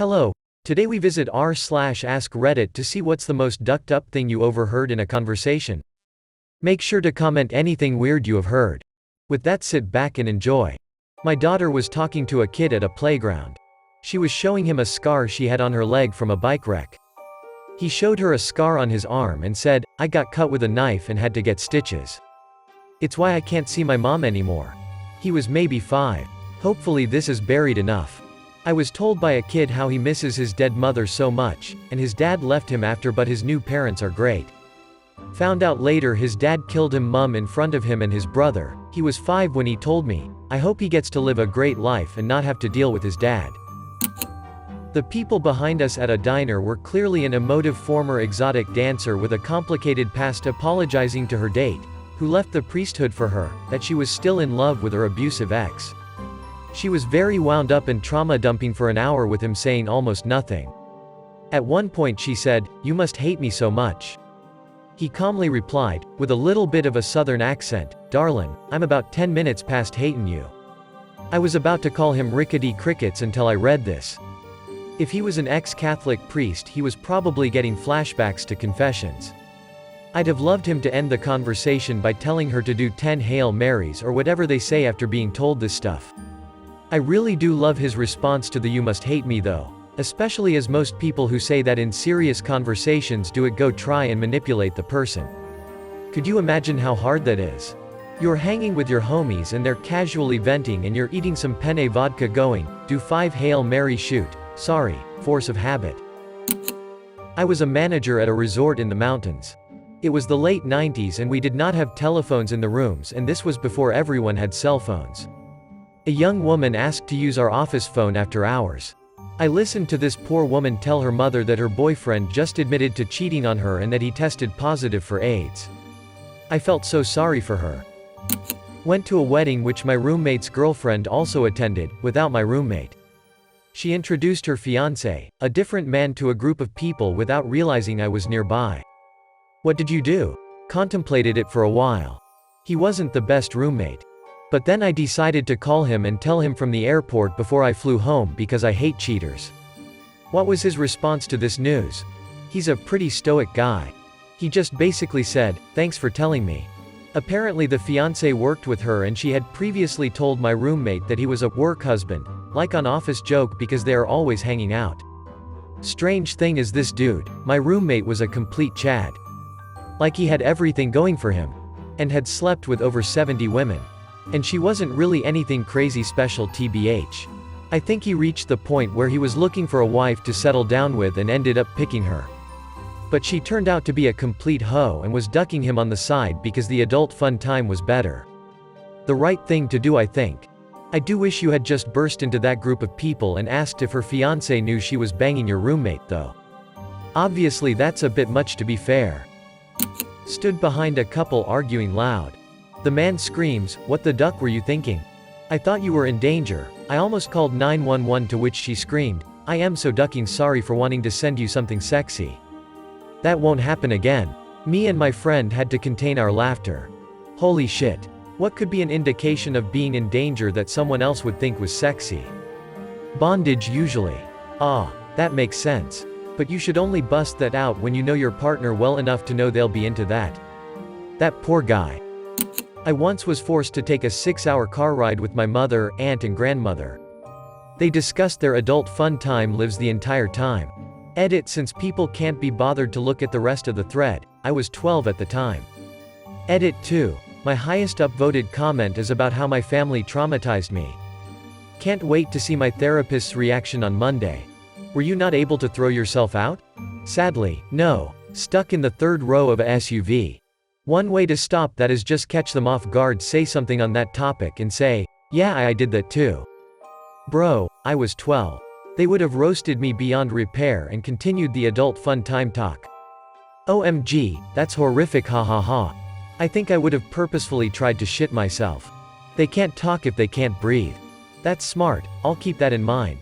Hello. Today we visit r/AskReddit to see what's the most ducked up thing you overheard in a conversation. Make sure to comment anything weird you have heard. With that, sit back and enjoy. My daughter was talking to a kid at a playground. She was showing him a scar she had on her leg from a bike wreck. He showed her a scar on his arm and said, "I got cut with a knife and had to get stitches. It's why I can't see my mom anymore." He was maybe 5. Hopefully this is buried enough. I was told by a kid how he misses his dead mother so much, and his dad left him after, but his new parents are great. Found out later his dad killed him mum in front of him and his brother. He was 5 when he told me. I hope he gets to live a great life and not have to deal with his dad. The people behind us at a diner were clearly an emotive former exotic dancer with a complicated past apologizing to her date, who left the priesthood for her, that she was still in love with her abusive ex. She was very wound up and trauma dumping for an hour with him, saying almost nothing. At one point she said, "You must hate me so much." He calmly replied, with a little bit of a southern accent, "Darlin', I'm about 10 minutes past hating you." I was about to call him rickety crickets until I read this. If he was an ex-Catholic priest, he was probably getting flashbacks to confessions. I'd have loved him to end the conversation by telling her to do 10 Hail Marys or whatever they say after being told this stuff. I really do love his response to the "you must hate me" though, especially as most people who say that in serious conversations do it go try and manipulate the person. Could you imagine how hard that is? You're hanging with your homies and they're casually venting and you're eating some penne vodka going, "Do 5 Hail Mary, shoot. Sorry, force of habit." I was a manager at a resort in the mountains. It was the late 90s and we did not have telephones in the rooms, and this was before everyone had cell phones. A young woman asked to use our office phone after hours. I listened to this poor woman tell her mother that her boyfriend just admitted to cheating on her and that he tested positive for AIDS. I felt so sorry for her. Went to a wedding which my roommate's girlfriend also attended, without my roommate. She introduced her fiancé, a different man, to a group of people without realizing I was nearby. "What did you do?" Contemplated it for a while. He wasn't the best roommate. But then I decided to call him and tell him from the airport before I flew home because I hate cheaters. What was his response to this news? He's a pretty stoic guy. He just basically said, "Thanks for telling me." Apparently the fiancé worked with her and she had previously told my roommate that he was a work husband, like an office joke because they are always hanging out. Strange thing is, this dude, my roommate, was a complete Chad. Like he had everything going for him. And had slept with over 70 women. And she wasn't really anything crazy special, tbh. I think he reached the point where he was looking for a wife to settle down with and ended up picking her. But she turned out to be a complete hoe and was ducking him on the side because the adult fun time was better. The right thing to do, I think. I do wish you had just burst into that group of people and asked if her fiancé knew she was banging your roommate though. Obviously that's a bit much, to be fair. Stood behind a couple arguing loud. The man screams, "What the duck were you thinking? I thought you were in danger. I almost called 911, to which she screamed, "I am so ducking, sorry for wanting to send you something sexy." That won't happen again. Me and my friend had to contain our laughter. Holy shit. What could be an indication of being in danger that someone else would think was sexy? Bondage usually. Ah, that makes sense. But you should only bust that out when you know your partner well enough to know they'll be into that. That poor guy. I once was forced to take a 6-hour car ride with my mother, aunt and grandmother. They discussed their adult fun time lives the entire time. Edit, since people can't be bothered to look at the rest of the thread. I was 12 at the time. Edit 2. My highest upvoted comment is about how my family traumatized me. Can't wait to see my therapist's reaction on Monday. Were you not able to throw yourself out? Sadly, no. Stuck in the 3rd row of a SUV. One way to stop that is just catch them off guard, say something on that topic and say, "Yeah, I did that too." Bro, I was 12. They would have roasted me beyond repair and continued the adult fun time talk. OMG, that's horrific, ha ha ha. I think I would have purposefully tried to shit myself. They can't talk if they can't breathe. That's smart, I'll keep that in mind.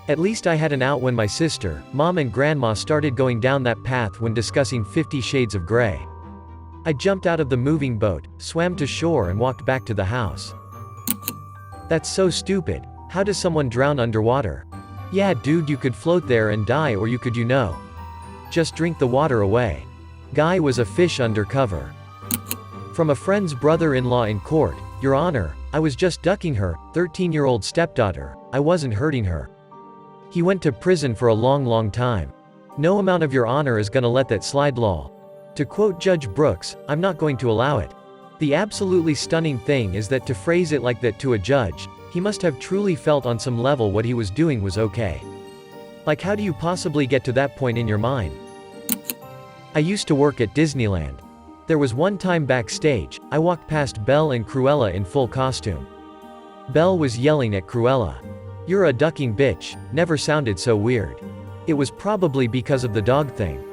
At least I had an out when my sister, mom and grandma started going down that path when discussing 50 Shades of Grey. I jumped out of the moving boat, swam to shore and walked back to the house. That's so stupid. How does someone drown underwater? Yeah dude, you could float there and die, or you could just drink the water away. Guy was a fish undercover. From a friend's brother-in-law in court: Your Honor, I was just ducking her 13-year-old stepdaughter, I wasn't hurting her. He went to prison for a long time. No amount of Your Honor is gonna let that slide lol. To quote Judge Brooks, I'm not going to allow it. The absolutely stunning thing is that to phrase it like that to a judge, he must have truly felt on some level what he was doing was okay. Like, how do you possibly get to that point in your mind? I used to work at Disneyland. There was one time backstage, I walked past Belle and Cruella in full costume. Belle was yelling at Cruella, "You're a ducking bitch," never sounded so weird. It was probably because of the dog thing.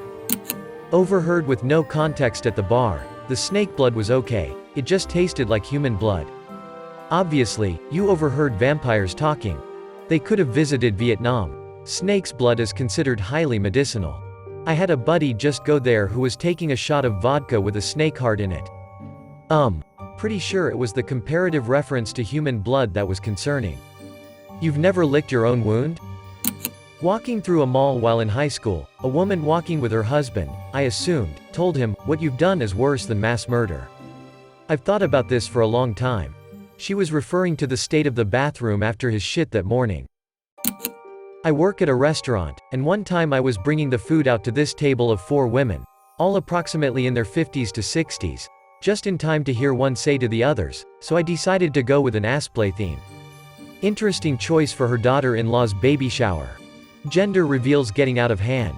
Overheard with no context at the bar: The snake blood was okay, it just tasted like human blood. Obviously, you overheard vampires talking. They could have visited Vietnam. Snake's blood is considered highly medicinal. I had a buddy just go there who was taking a shot of vodka with a snake heart in it. Pretty sure it was the comparative reference to human blood that was concerning. You've never licked your own wound? Walking through a mall while in high school, a woman walking with her husband, I assumed, told him, "What you've done is worse than mass murder." I've thought about this for a long time. She was referring to the state of the bathroom after his shit that morning. I work at a restaurant, and one time I was bringing the food out to this table of 4 women, all approximately in their 50s to 60s, just in time to hear one say to the others, so I decided to go with an assplay theme. Interesting choice for her daughter-in-law's baby shower. Gender reveals getting out of hand.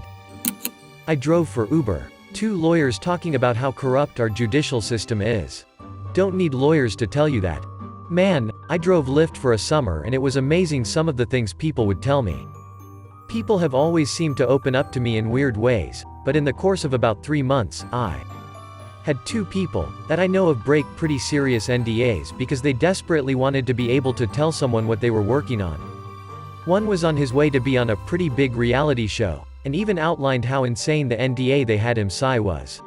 I drove for Uber. 2 lawyers talking about how corrupt our judicial system is. Don't need lawyers to tell you that. Man, I drove Lyft for a summer and it was amazing some of the things people would tell me. People have always seemed to open up to me in weird ways, but in the course of about 3 months, I had 2 people that I know of break pretty serious NDAs because they desperately wanted to be able to tell someone what they were working on. One was on his way to be on a pretty big reality show, and even outlined how insane the NDA they had him sign was.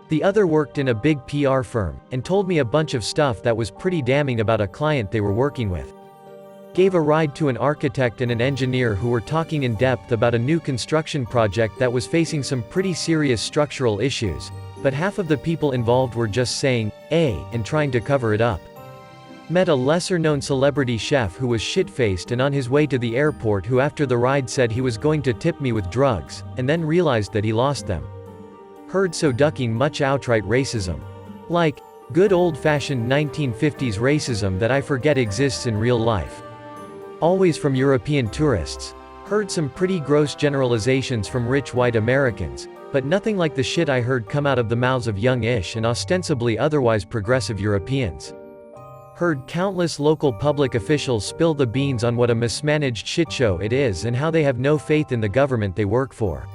The other worked in a big PR firm, and told me a bunch of stuff that was pretty damning about a client they were working with. Gave a ride to an architect and an engineer who were talking in depth about a new construction project that was facing some pretty serious structural issues, but half of the people involved were just saying, and trying to cover it up. Met a lesser-known celebrity chef who was shit-faced and on his way to the airport, who after the ride said he was going to tip me with drugs, and then realized that he lost them. Heard so ducking much outright racism. Like, good old-fashioned 1950s racism that I forget exists in real life. Always from European tourists. Heard some pretty gross generalizations from rich white Americans, but nothing like the shit I heard come out of the mouths of young-ish and ostensibly otherwise progressive Europeans. Heard countless local public officials spill the beans on what a mismanaged shitshow it is and how they have no faith in the government they work for.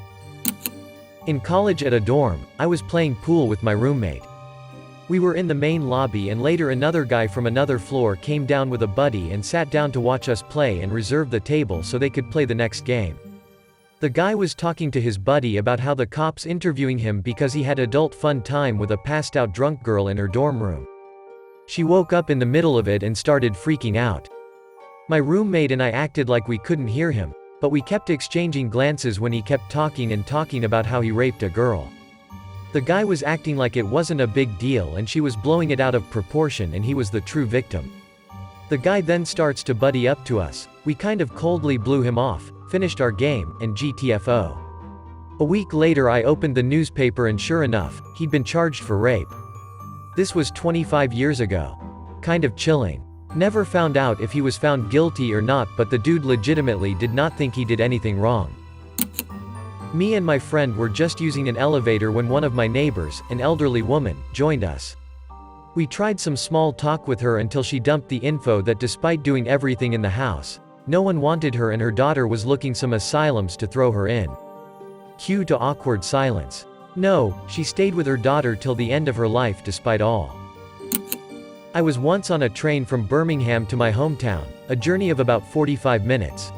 In college at a dorm, I was playing pool with my roommate. We were in the main lobby and later another guy from another floor came down with a buddy and sat down to watch us play and reserved the table so they could play the next game. The guy was talking to his buddy about how the cops interviewing him because he had adult fun time with a passed out drunk girl in her dorm room. She woke up in the middle of it and started freaking out. My roommate and I acted like we couldn't hear him, but we kept exchanging glances when he kept talking about how he raped a girl. The guy was acting like it wasn't a big deal and she was blowing it out of proportion and he was the true victim. The guy then starts to buddy up to us, we kind of coldly blew him off, finished our game, and GTFO. A week later I opened the newspaper and sure enough, he'd been charged for rape. This was 25 years ago. Kind of chilling. Never found out if he was found guilty or not, but the dude legitimately did not think he did anything wrong. Me and my friend were just using an elevator when one of my neighbors, an elderly woman, joined us. We tried some small talk with her until she dumped the info that despite doing everything in the house, no one wanted her and her daughter was looking some asylums to throw her in. Cue to awkward silence. No, she stayed with her daughter till the end of her life despite all. I was once on a train from Birmingham to my hometown, a journey of about 45 minutes.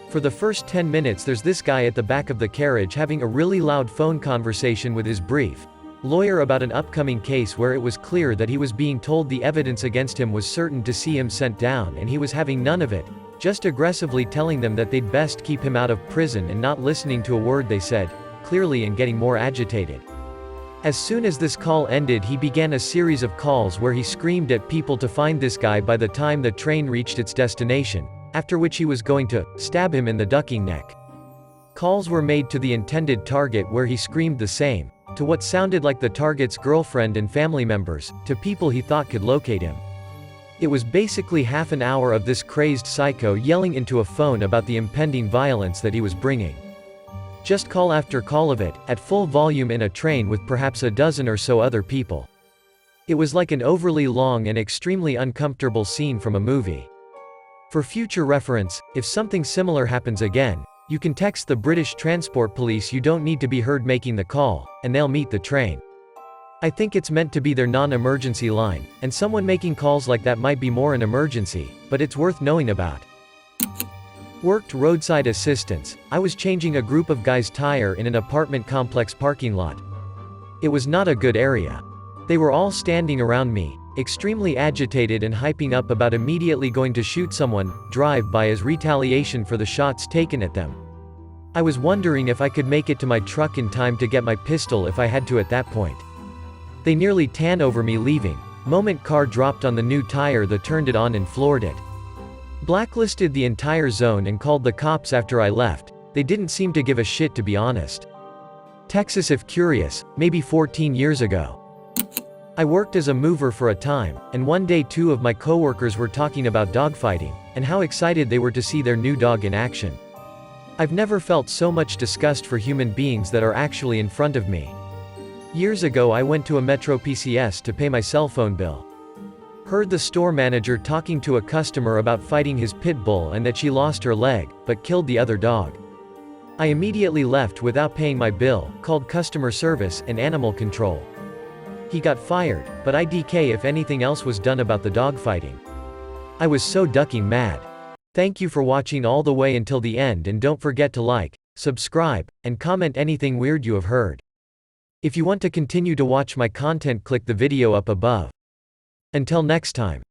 For the first 10 minutes there's this guy at the back of the carriage having a really loud phone conversation with his brief lawyer about an upcoming case where it was clear that he was being told the evidence against him was certain to see him sent down and he was having none of it, just aggressively telling them that they'd best keep him out of prison and not listening to a word they said, clearly, and getting more agitated. As soon as this call ended, he began a series of calls where he screamed at people to find this guy by the time the train reached its destination, after which he was going to stab him in the ducking neck. Calls were made to the intended target where he screamed the same, to what sounded like the target's girlfriend and family members, to people he thought could locate him. It was basically half an hour of this crazed psycho yelling into a phone about the impending violence that he was bringing. Just call after call of it, at full volume in a train with perhaps a dozen or so other people. It was like an overly long and extremely uncomfortable scene from a movie. For future reference, if something similar happens again, you can text the British Transport Police. You don't need to be heard making the call, and they'll meet the train. I think it's meant to be their non-emergency line, and someone making calls like that might be more an emergency, but it's worth knowing about. Worked roadside assistance. I was changing a group of guys' tire in an apartment complex parking lot. It was not a good area. They were all standing around me, extremely agitated and hyping up about immediately going to shoot someone, drive-by, as retaliation for the shots taken at them. I was wondering if I could make it to my truck in time to get my pistol if I had to at that point. They nearly tan over me leaving. Moment car dropped on the new tire that turned it on and floored it. Blacklisted the entire zone and called the cops after I left. They didn't seem to give a shit, to be honest. Texas, if curious, maybe 14 years ago. I worked as a mover for a time, and one day two of my coworkers were talking about dogfighting, and how excited they were to see their new dog in action. I've never felt so much disgust for human beings that are actually in front of me. Years ago I went to a Metro PCS to pay my cell phone bill. Heard the store manager talking to a customer about fighting his pit bull and that she lost her leg, but killed the other dog. I immediately left without paying my bill, called customer service and animal control. He got fired, but IDK if anything else was done about the dog fighting. I was so ducking mad. Thank you for watching all the way until the end, and don't forget to like, subscribe, and comment anything weird you have heard. If you want to continue to watch my content, click the video up above. Until next time.